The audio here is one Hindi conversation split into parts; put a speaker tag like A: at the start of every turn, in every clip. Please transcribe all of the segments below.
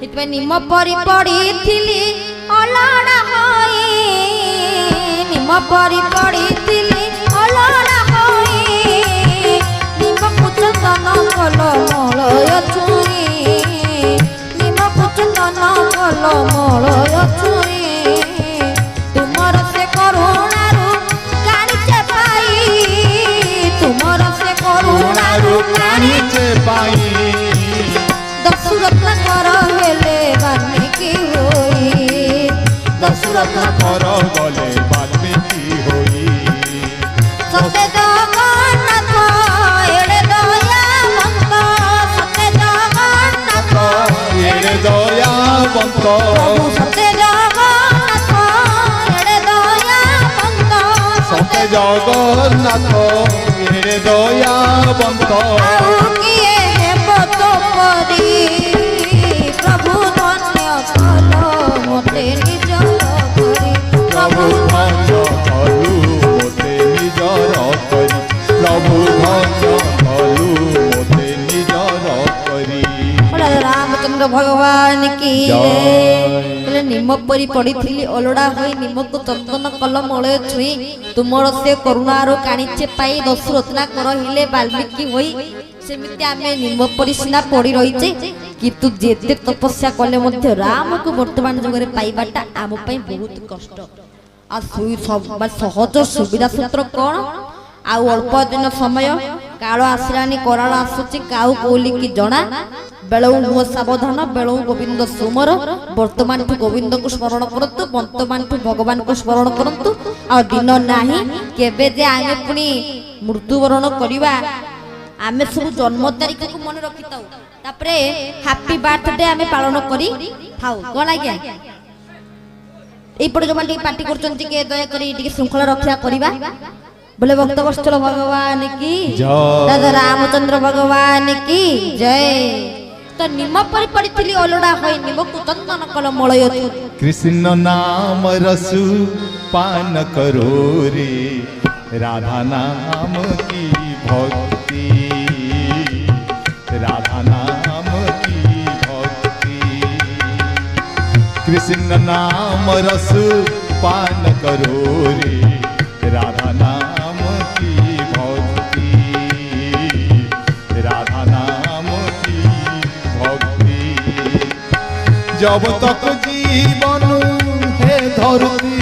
A: हितबे निम परी पड़ीथिली अलड़ा होई निम परी पड़ीथिली अलड़ा होई निम कुचतन कल मलय छुई निम कुचतन कल मलय छुई तुमर से करुणारू कानिचे पाई तुमर से करुणारू कानिचे पाई दशरत्न कर हेले वाल्मीकि होई दशरत्न
B: कर गले वाल्मीकि होई
A: सत्य जगन्नाथ एड़े दयावंत सत्य जगन्नाथ
B: एड़े दयावंत
A: प्रभु सत्य जगन्नाथ एड़े दयावंत
B: सत्य जगन्नाथ एड़े दयावंत
A: किए हेब तो परी प्रभु धन्य कल मोते निजर करी
B: प्रभु धन्य कलु मोते निजर करी प्रभु धन्य कलु मोते निजर करी
A: रामचंद्र भगवान की
B: जय
A: निम परी पड़ी अलड़ा हुई निम को चंदन कल मलय छुई तुमर से करुणार काणीचे पाई दशरत्ना कर हिले वाल्मीकि होई सेमिति आमे निम परी सिना पड़ी रहीचे किंतु जेते तपस्या कले मध्य राम को वर्तमान जगरे पाइबाटा आम पई बहुत कष्ट आ सहज सुविधा सूत्र कौन आ अल्प दिन समय काल आसरानी कराल आसुची काउ कोली की जना बेलू हुआ सावधान बेलू गोविंद सुमर वर्तमान ठू गोविंद को स्मरण करतु वर्तमान ठू भगवान को स्मरण करतु आ दिन नाही केबे जे आमे पुनी मृत्युवरण करिवा आमे सब जन्म तारीख को मन रखी ताऊ तापरे हैप्पी बर्थडे आमे पालन करी थाऊ कोन आज्ञा एपड़ जो माने पार्टी करचंती के दया करी टिके श्रृंखला रक्षा करिवा बोले भक्त वत्सल भगवान की
B: जय
A: दादा रामचंद्र भगवान की जय तो निम परी पड़ी अलड़ा होई निम को चंदन कल मलय
B: कृष्ण नाम रसु पान करो रे राधा नाम की भक्ति राधा नाम की भक्ति कृष्ण नाम रसु पान करो रे राधा नाम की भक्ति राधा नाम की भक्ति जब तक जीवन है धरती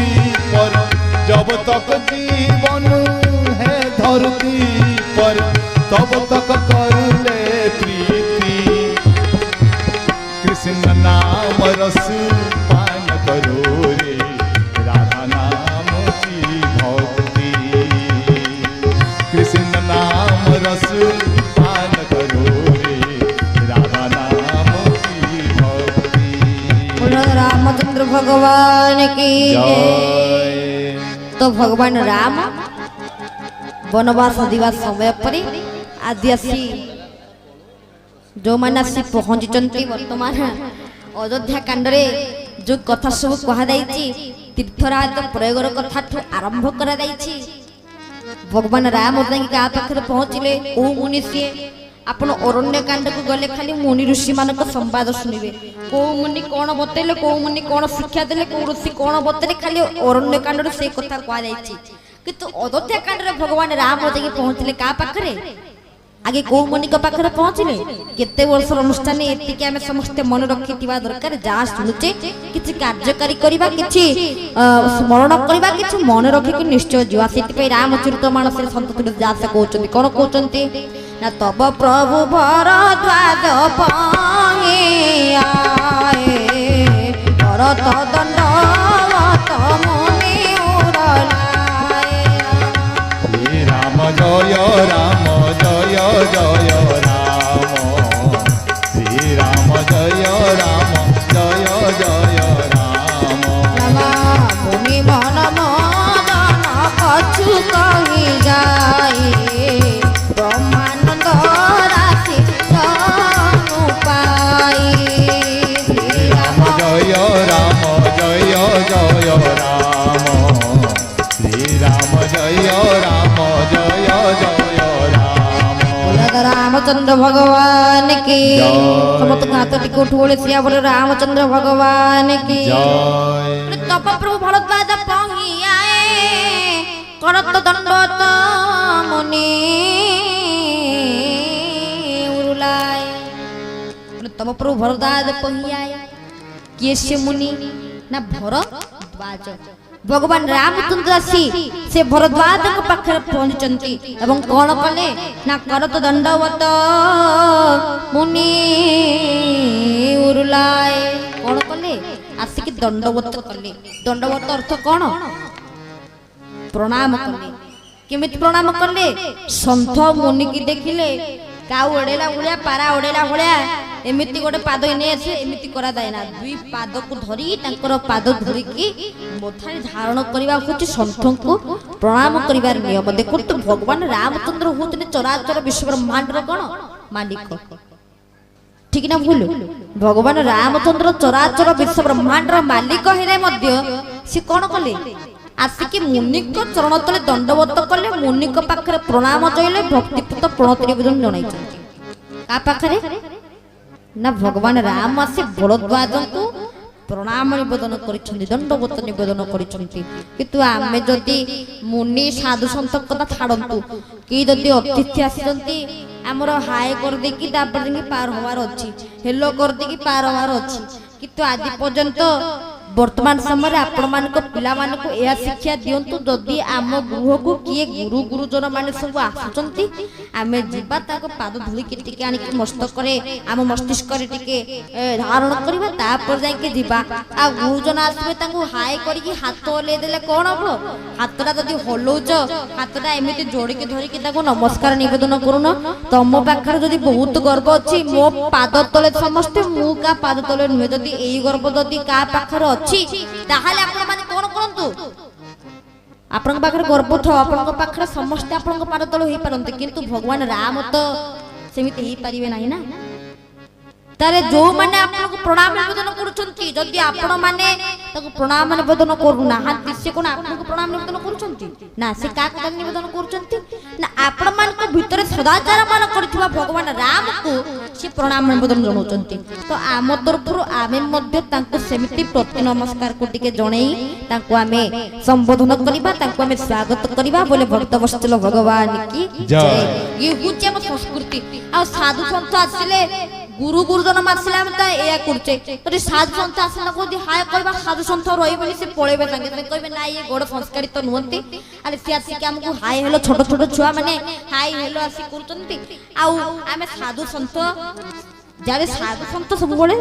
B: पर जब तक जीवन है धरती पर तब तक कर ले प्रीति कृष्ण नाम रस पान करो रे राधा नाम की भक्ति कृष्ण नाम रस पान करो रे राधा नाम की भक्ति
A: रामचंद्र भगवान की
B: जय
A: तो भगवान राम वनवास दिवस समय पर आदिवासी जो मैंने आसी पहुंची वर्तमान अयोध्या कांड रे जो कथा सब कहा तीर्थराज प्रयोगर कथा आरंभ करा भगवान राम क्या पाखे पहुँचले ओ मुनि सी आपण अरण्य कांड को गले खाली मुनि ऋषि मान संवाद शुणवे कौ मुनि कौन बतैले कौ मुनि कौन शिक्षा देले कौ ऋषि कौन बतैले खाली अरण्य कांड से कथा कह किंतु अयोध्या कांड भगवान राम जाके पहुँचले क्या पाखे आगे कौ मुनि पाखे पहुँचले केते वर्ष अनुष्ठान एतिक आम समस्ते मन रखि दरकार जहाँ शुणुचे किसी कार्यकारी करवा कि स्मरण करवा कि मन रखिक निश्चय जीवा से रामचरित मानस सत तुलसीदास कहते कौन कहते ना तब प्रभु भरद्वाज भरत दंडवत मुनि उड़लाए
B: राम जय राम जय जय राम श्री राम जय राम जय जय राम
A: मुनि मन मदन कछु कही जाए ब्रह्मानंद राशि जनु पाई श्री राम
B: जय राम जय जय राम श्री राम जय राम जय जय राम
A: रामचंद्र भगवान की समस्त हाथ टिके उठ बोले सियावर रामचंद्र भगवान की
B: जय
A: तप प्रभु भरद्वाज पहुँचाए करत दंडवत मुनि उरुलाए तप प्रभु भरद्वाज पहुँचाए किए से मुनि ना भरद्वाज भगवान रामचंद्र आसी से भरद्वाज पाखे पहुंचती एवं कौन कले ना करत दंडवत मुनि उरुलाए कौन कले आसिक दंडवत कले दंडवत अर्थ कौन प्रणाम कले केमिति प्रणाम कले संत मुनि की देखिले काउ ओडेला भलिया पारा ओडेला भलिया एमिति गोटे पाद एने आसे एमिति करा जाए ना दुई पाद को धरी तांकर पाद धरी की मोथारी धारण करबा होची संतों को प्रणाम करिवार नियम देखो तो भगवान रामचंद्र होतने चराचर विश्व ब्रह्मांड रो कोन मालिक ठीक ना भूल भगवान रामचंद्र चराचर विश्व ब्रह्मांड रो मालिक हेले मध्य से कोन कले आसिकी मुनि को चरण तले दंडवत कले मुनि को पाखरे प्रणाम जइले भक्तिपूत प्रणति निवेदन जणाई का पाखरे ना भगवान राम आसे भरद्वाज को प्रणाम निवेदन करिछन्ति दंडवत निवेदन करिछन्ति किंतु आमे जदि मुनि साधु संत कथा छाड़ंतु कि जदि अतिथि आसिछन्ति हमर हाय कर दे कि दापर दे पार होवार अछि हेलो कर दे कि पार होवार अछि किंतु आज पर्यंत वर्तमान समय आपण मान को पिला मान को या शिक्षा दियंतु जदि आम गृह को किए गुरु गुरुजन माने सब आसुचंती आमे जीवा ताको पाद धुली के टिके आनी के मस्तक करे आम मस्तिष्क रे टिके धारण करबा तापर जाय के जीवा आ गुरुजन आसबे ताको हाय करी कि हाथ ले देले कोन हबो हाथटा जदि हलौच हाथटा एमिति जोड़ी के धरी के ताको नमस्कार निवेदन करूनो तम पाखर जदि बहुत गर्व अछि मो पाद तले समस्त मु का पाद तले नुहे जदि एई गर्व जदि का पाखर ताहले आपण माने कोन करंतु आपण पाखरे गर्व थ आपण पाखरे समस्त आपण पाद तळ होई परंते किंतु भगवान राम तो सेमिति ही परिबे नाही ना तारे जो माने आपण को प्रणाम निवेदन करूछंती जदि आपण माने ताको प्रणाम निवेदन करू ना हाथ से कोन आपण को प्रणाम निवेदन करूछंती ना से का का निवेदन करूछंती ना आपण मान को भीतर सदाचार मान करथिबा भगवान राम को से प्रणाम निवेदन जणाउछंती तो आम तरफरु आमे मध्ये तांको सेमिति प्रति नमस्कार को टिके जणेई तांको आमे संबोधन करिबा तांको आमे स्वागत करिबा बोले भक्त वत्सल भगवान की जय ये हुचे हम संस्कृति आ साधु संत आसिले गुरु गुरुजन मासिला हम ता एया करचे तो साधु संत आसना को दी हाय कहबा साधु संत रही बोली से पळेबे संगे से कहबे ना ये गोड़ संस्कारी तो नहंती अरे से आसी के हमको हाय हेलो छोट छोट छुआ माने हाय हेलो आसी करचंती आ आमे साधु संत जारे साधु संत सब बोले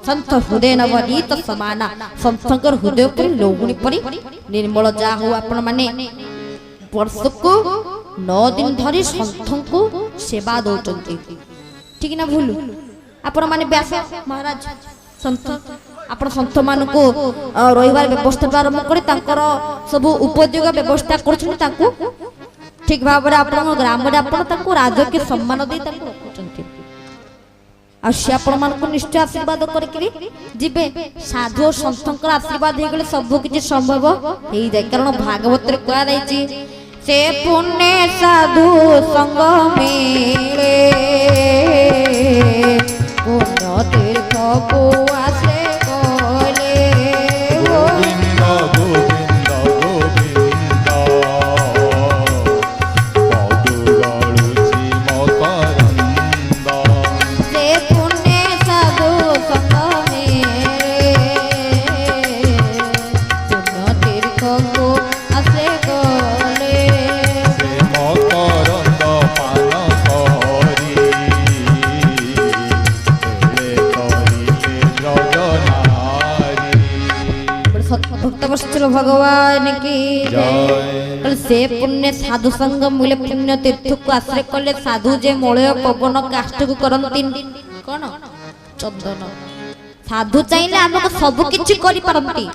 A: संत हृदय नवनी तो समाना संतकर हृदय पर लोगुनी परी निर्मल जा हो आपण माने वर्ष को 9 दिन धरी संतों को सेवा दउचंती ठीक ना भूलू आपण माने व्यास महाराज संत आपण संत मान को रहिवार व्यवस्था आरंभ करे तांकर सब उपयोग व्यवस्था करछन तांको ठीक भाबरे आपण ग्राम रे आपण तांको राजकीय सम्मान दे तांको रखछन्ती आशी आपण मान को निश्चय आशीर्वाद करके जिबे साधु संतकर आशीर्वाद हे गेले सब किछि संभव हेई जाय कारण भागवत रे कहा जायछि से पुण्य साधु संग मिले पुण्य तीर्थ को आसे कोले
B: गोविंद गोविंद गोविंद पदु गळुछि मकरंद
A: से पुण्य साधु संग मिले पुण्य तीर्थ को आसे कोले भक्तवत्सल भगवान की जय से पुण्य साधु संग मूले पुण्य तीर्थ को आश्रय कले साधु जे मलय पवन काष्ठ को करंती कोन चंदन साधु चाइले हमको सब किछि करि परंती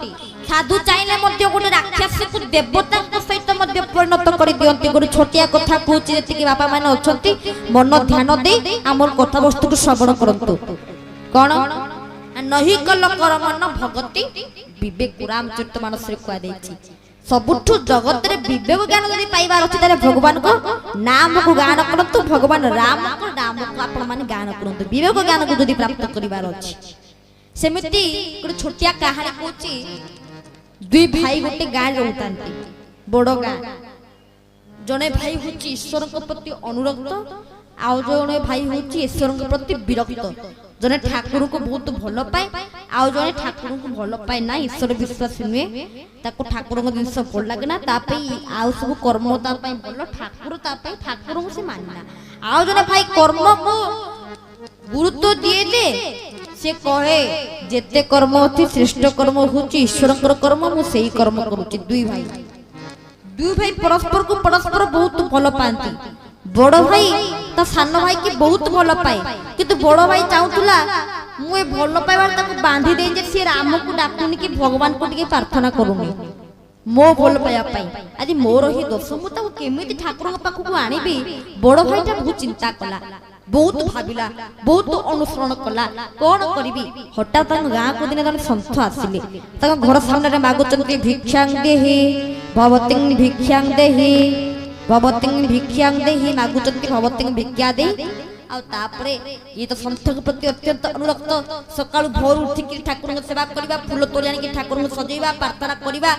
A: साधु चाइले मध्य गोटे राक्षस को देवता को सहित मध्य परिणत करि दियंती गोटे छोटिया कथा कहूची जति कि बापा माने अछंती मन ध्यान दे हमर कथा वस्तु को श्रवण करंतु कोन नहीं कल कर मन भगति विवेक रामचरित मानस रे कह देछि सबुठु जगत रे विवेक ज्ञान यदि पाइबार अछि तारे भगवान को नाम को गान करंतु भगवान राम को नाम को आपण माने गान करंतु विवेक ज्ञान को यदि प्राप्त करिबार अछि सेमिति गोटे छोटिया कहानी कहूची दुई भाई गोटे गाँ रहतांती बड़ गाँ जने भाई होची ईश्वर को प्रति अनुरक्त आउ जने भाई होची ईश्वर को प्रति विरक्त जने ठाकुर को बहुत भल पाए आउ जने ठाकुर को भल पाए ना ईश्वर विश्वास नुए ताको ठाकुर को जिनस भल लागे ना तापे आउ सब कर्म ता पई भल ठाकुर ता पई ठाकुर को से मानना आउ जने भाई कर्म को गुरुत्व दिए दे से कहे जेते कर्म अछि श्रेष्ठ कर्म होची ईश्वरकर कर्म मु सेही कर्म करूची दुई भाई परस्पर को परस्पर बहुत भल पाती बड़ भाई ता सान भाई की बहुत भल पाए किंतु बड़ भाई चाहूला मु ए भल पाइबार ताको बांधी दे जे से राम को डाकुनी कि भगवान को टिके प्रार्थना करूनी मो भल पाया पाई आज मोर ही दोष मु ताको केमिति ठाकुर के पाखु को आनीबी बड़ भाईटा बहुत चिंता कला बहुत भाविला बहुत अनुसरण कला कौन करी हठात गाँ को दिन जन सन्थ आसिले घर सामने मागुचंती भिक्षां देहि भवतिं भिक्षां देहि भवतिं भिक्षां देहि मागुचंती भवतिं भिक्षा दे आ तापरे ये तो सन्थ के प्रति अत्यंत अनुरक्त सकाळु भोर उठी कि ठाकुर के सेवा करबा फूल तोड़ी आनी कि ठाकुर को सजेबा प्रार्थना करबा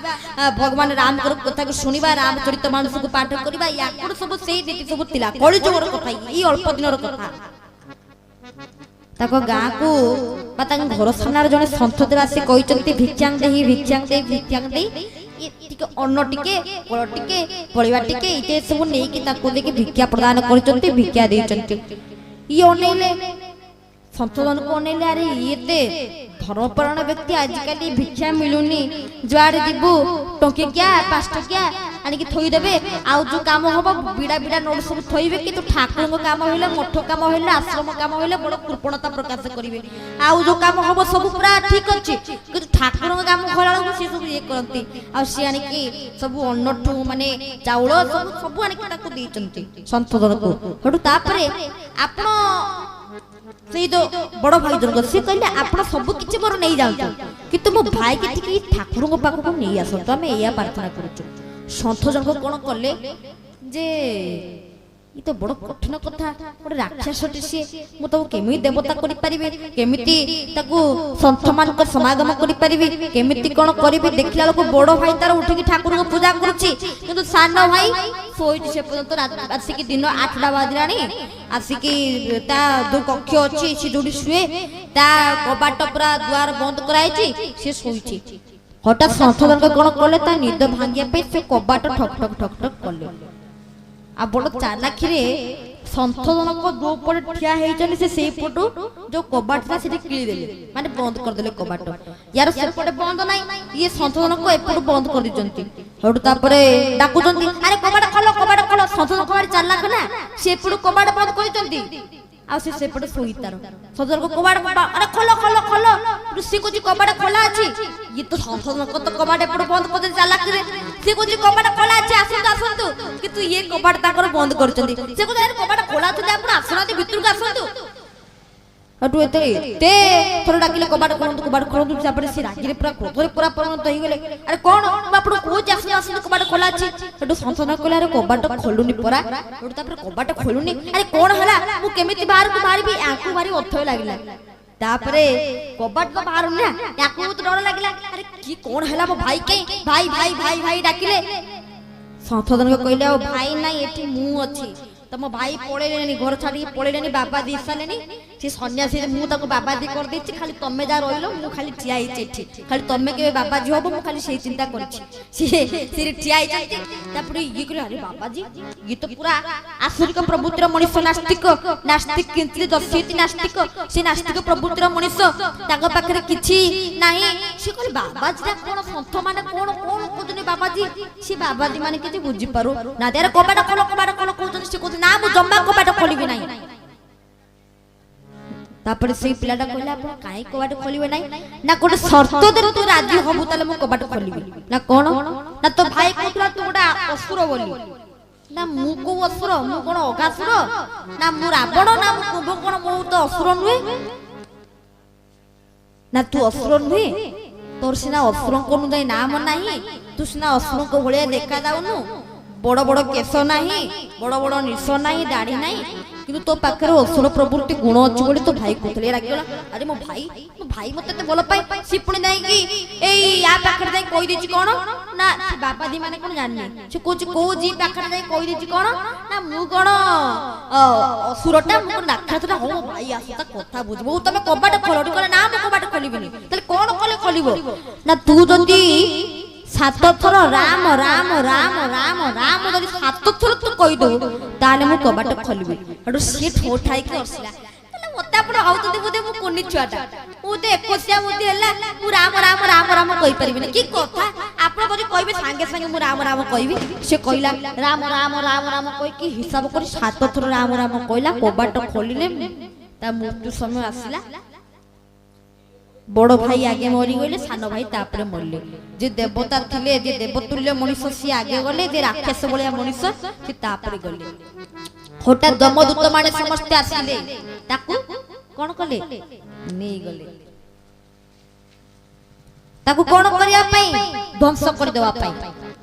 A: भगवान राम कर कथा को सुनिबा रामचरित मानस को पाठ करबा याकुर सब सेही नीति सब तिला कଳି जोर कथा ई अल्प दिनर कथा ताको गाँ को बता घर सामने जने सन्थ देवा से कहिचंती भिक्षां देहि भिक्षां देहि भिक्षां देहि टिके अन्न टिके फल टिके परिवा टिके इते सब नै कि ताको देखि भिक्षा प्रदान करिचंती भिक्षा देइचंती ये अनेले संशोधन को अनेले अरे ये ते धर्मपरायण व्यक्ति आजिकल भिक्षा मिलुनी जुआड़े जीवु टंके क्या 5 टकिया आनी कि थोई देबे आउ जो काम होबो बिडा बिडा नोट सब थोइबे कि तो ठाकुर को काम होइले मठ काम होइले आश्रम काम होइले बड़ कृपणता प्रकाश करिवे आउ जो काम होबो सब पूरा ठीक अछि कि ठाकुर को काम होला को से सब ये करंती आ से आनी कि सब अन्नठु माने चाउल सब सब आनी कि ताको देचंती संशोधन को हडू तापरे आपण से तो बड़ भाई जन से कहले आपण सब किछि मोर नै जाउ किंतु मो भाई के ठीक ठाकुर को पाखु को नै आसो तो हमें एया प्रार्थना करूछु संत जन कोन करले जे ई तो बड़ कठिन कथा बड़ राक्षसटी से मु तो केमि देवता करि परिबे केमिति ताकू संत मान को समागम करि परिबे केमिति कोन करिबे देखला लोक बड़ भाई तार उठी कि ठाकुर को पूजा करूछि किंतु सानो भाई सोई से पर्यंत आसी कि दिन 8टा बाजरानी आसी कि ता दो कक्ष अछि से जोडी सुए ता कबाट पूरा द्वार बंद कराई छी से सोई छी हठात संशोधन को कोन करले ता निद भांगिया पे से कबाट ठक ठक ठक ठक करले आ बड़ चालाकी रे संशोधन को दो पट ठिया हेइ चली से सेई पटु जो कबाट था सेठी किली देले माने बंद कर देले कबाट यार से पटे बंद नाही ये संशोधन को एपटु बंद कर दिजंती हडु तापरे डाकुजंती अरे कबाट खोलो संशोधन कबाट चालाक ना से एपटु कबाट बंद करिजंती आ से पटे सोईतार संशोधन को कबाट अरे खोलो ऋषि को जी कबाट खोला अछि ये तो संशोधन को तो कबाट एपटु बंद कर दे चालाक रे से को जी कबाट खोला अछि आसंतु कि तू ये कबाट ताकर बंद करचंती से को यार कबाट खोला तो आपण आसनाती भितर को आसंतु हटू एते थोड़ा डाकिले कबाट खोलंतु तापर से रागिरे पूरा क्रोधरे पूरा परिणत होई गेले अरे कोन आपण को जासने आसंतु कबाट खोला अछि हटू संशोधन कले अरे कबाट खोलुनी परा हटू तापर कबाट खोलुनी अरे कोन हला मु केमिति बाहर को मारिबी आंखु मारी अथय लागिला तापरे कबाट तो बाहर ना याकू तो डर लागिला अरे की कोन हला मो भाई के भाई डाकिले संशोधन को कहले भाई ना एठी मु अछि तम भाई पळेलेनी घर छाडी पळेलेनी बाबा दी सालेनी से सन्यासी मु ताको बाबा दी कर देछि खाली तमे जा रहिलो मु खाली ठिया हिचे एठी खाली तमे के बाबा जी होबो मु खाली सेही चिंता करछि से ठिया हिचे तापरे ये कहले अरे बाबा जी ये तो पूरा आसुरिक प्रवृत्तिर मनुष्य नास्तिक किंतु दस्यति नास्तिक से नास्तिक प्रवृत्तिर मनुष्य ताको पाखरे किछि नाही से कहले बाबा जी कोन संत माने कोन कोजनी बाबा जी से बाबा जी माने किछि बुझी पारो ना तेरे कबाट खोलो कोजनी से ना मु जम्मा कबाट खोलिबे नाही तापर से पिलाटा कहला आपण काई कबाट खोलिबे नाही ना कोटे शर्त दे तू राजी होबु तले मु कबाट खोलिबे ना कोन ना तो भाई कहला तू गोटा असुर बोली ना मु को असुर मु कोन अगासुर ना मु रावण ना मु कुंभ कोन मु तो असुर नुहे ना तू असुर नुहे तोर सिना असुरंक अनुदाई नाम नाही तू सिना असुरंक भलिया देखा जाउनु बड़ बड़ केस नाही बड़ बड़ निश नाही दाढ़ी नाही किंतु तो पाखरे असुर प्रवृत्ति गुण अछि बोली तो भाई कहले रागिला अरे मो भाई मते ते बोल पाई सिपुणी दाई की एई या पाखरे दाई कहि देछि कोन ना बाबा दी माने कोन जाननी से कोच को जी पाखरे दाई कहि देछि कोन ना मु कोन असुरटा मु नाखातरा हो भाई आसता कथा बुझबो तमे कबाट खोलडी कोन ना मु कबाट खोलिबिनी तले कोन कले खोलिबो ना तू जदी सात थर राम राम राम राम राम जदि सात थर तू कहि दो ताले मु कबाट खोलिबी हडो से ठोठाई के असला तले मते आपण आउतते बुदे मु कोनी छुआटा मु ते एकसिया बुद्धि हला मु राम राम राम राम कहि परिबिनी की कथा आपण जदि कहिबे संगे संगे मु राम राम कहिबी से कहिला राम राम राम राम कहि की हिसाब करी सात थर राम राम कहिला कबाट खोलिले ता मृत्यु समय आसिला बड़ भाई आगे मरी गले सान भाई तापरे मरले जे देवता थिले जे देवतुल्य मनुष्य सी आगे गले जे राक्षस बलिया मनुष्य सी तापरे गले हठात दमदूत माने समस्त आसिले ताकू कोन कले नै गले ताकू कोन करिया पई ध्वंस कर देवा पई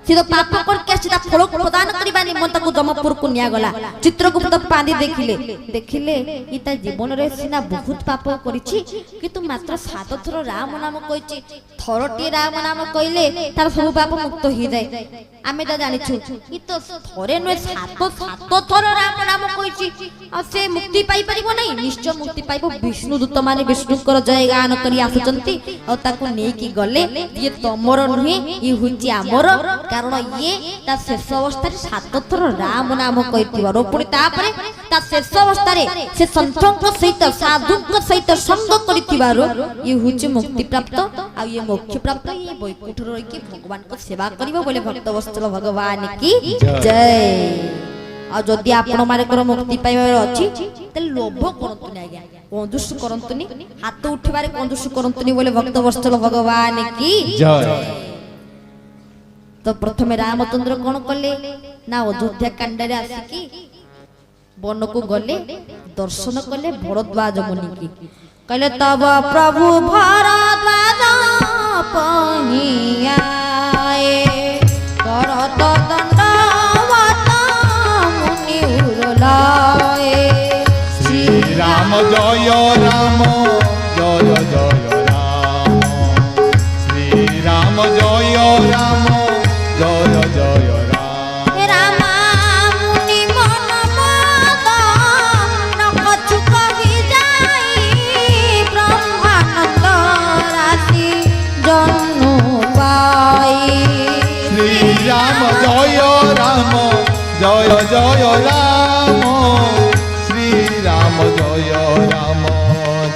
A: से तो पाप करके सीधा फल प्रदान करबा निमंत को जमपुर को निया गला चित्रगुप्त पांदी देखिले इता जीवन रे सिना बहुत पाप करिछि किंतु मात्र सात थर राम नाम कहिछि थरटी राम नाम कइले तार सब पाप मुक्त हो जाय आमे त जानिछु इ तो थरे न सात थर राम नाम कहिछि आ से मुक्ति पाई परिबो नै निश्चय मुक्ति पाइबो विष्णु दूत माने विष्णुकर जय गान करी आसुचंती आ ताको नै की गले ये तमरो नहे इ हुछि हमरो कारण ये ता शेष अवस्था रे सात थर राम नाम कहितिबारो पुरी तापरे ता शेष अवस्था रे से संतंक सहित साधुक सहित संग करितिबारो ये हुछि मुक्ति प्राप्त आ ये मोक्ष प्राप्त ये वैकुंठ रहि के भगवान को सेवा करिवो बोले भक्त वत्सल भगवान की जय आ जदि आपण मारे कर मुक्ति पाइबार अछि त लोभ करंतुनी आज्ञा कंजूस करंतुनी हाथ उठिबारे कंजूस करंतुनी बोले भक्त वत्सल भगवान की जय। तो प्रथमे रामचंद्र कौन कले ना अयोध्या कांडरे आसिकी वन को गले दर्शन कले भरद्वाज मुनि की कहले तब प्रभु भरद्वाज पहियाए करत दंडवत मुनि उरलाए
B: श्री राम जय राम जय जय राम श्री राम जय राम जय जय
A: राम मुनि मन मद न कछु कहि जाई ब्रह्मानंद राशि जन्म पाई
B: श्री राम जय राम जय जय राम श्री राम जय राम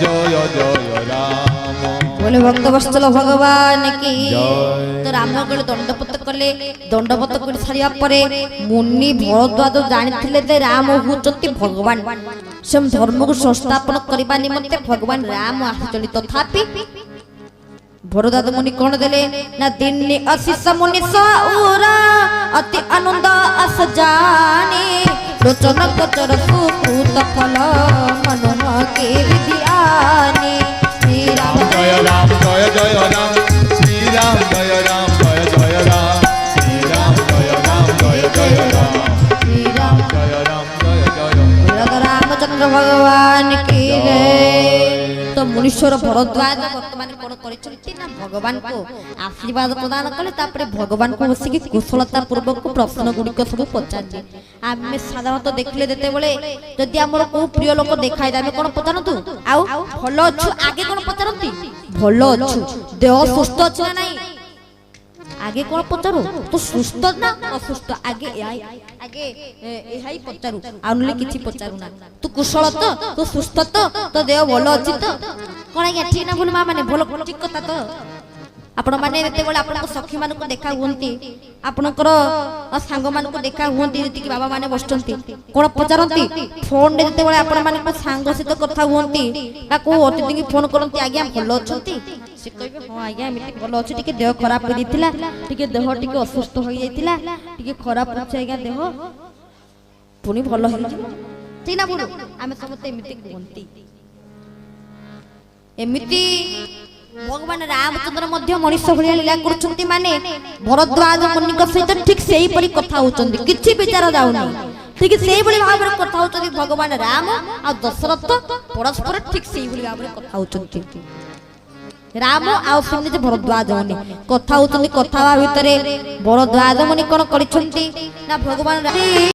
B: जय जय राम
A: बोले भक्त वत्सल भगवान की
B: जय।
A: तो राम गले दंडपत कले दंडपत कर सारिया परे मुनि भरद्वाज जानिथिले जे राम होचंती भगवान सम धर्म को संस्थापन करबा निमंते भगवान राम आछंती तथापि भरद्वाज मुनि कोन देले ना दिन्नी अशिष मुनि सौरा अति आनंद अस जाने लोचन गोचर सुकृत फल मनोह के विद्यानी श्री राम
B: जय राम जय जय राम श्री राम जय राम जय जय राम श्री राम जय राम जय जय राम
A: श्री राम
B: जय राम जय जय
A: रामचंद्र भगवान की जय। तो मुनीश्वर भरद्वाज वर्तमान कोन करिसथि ना भगवान को आशीर्वाद प्रदान कले तापरे भगवान को बसिकी कुशलता पूर्वक प्रश्न गुडी को सब पचाछि आमे साधारणतः देखले देते बेले जदि हमर को प्रिय लोक देखाइ दामे कोन पचारंतु आउ भलो छु आगे कोन पचारंती भलो छु देह सुस्थ अछि ना नाही आगे कोन पचारू तो सुस्थ ना असुस्थ आगे आगे एहाई पचारू आनुले किछि पचारू ना तू कुशल तो सुस्थ तो देह भलो अछि तो कोन आज्ञा ठीक ना बोल मा माने भलो ठीक कथा तो आपण माने एते बेले आपण सखी मान को देखा हुंती आपनकर सांग मान को देखा हुंती जति कि बाबा माने बसचंती कोन पचारंती फोन रे जते बेले आपण माने को सांग सहित कथा हुंती आ को अतिथि की फोन करंती आज्ञा भलो अछंती से कहबे हां आज्ञा एमिति भलो अछि टिके देह खराब हो दिथिला टिके देह टिके असुस्थ हो जाइतिला टिके खराब होछ आज्ञा देह पुनी भलो हे ठीक ना बोलू आमे समते एमिति हुंती एमिति भगवान रामचंद्र मध्य मनुष्य भलिया लीला करुछंती माने भरद्वाज मुनिक सहित ठीक सेही परि कथा होचंती किछि विचार जाउनी ठीक सेही भली भाव रे कथा होचंती भगवान राम आ दशरथ परस्पर ठीक सेही भली भाव रे कथा होचंती राम आ सुनि जे भरद्वाज मुनि कथा होचंती कथा भितरे भरद्वाज मुनि कोन करिछंती ना भगवान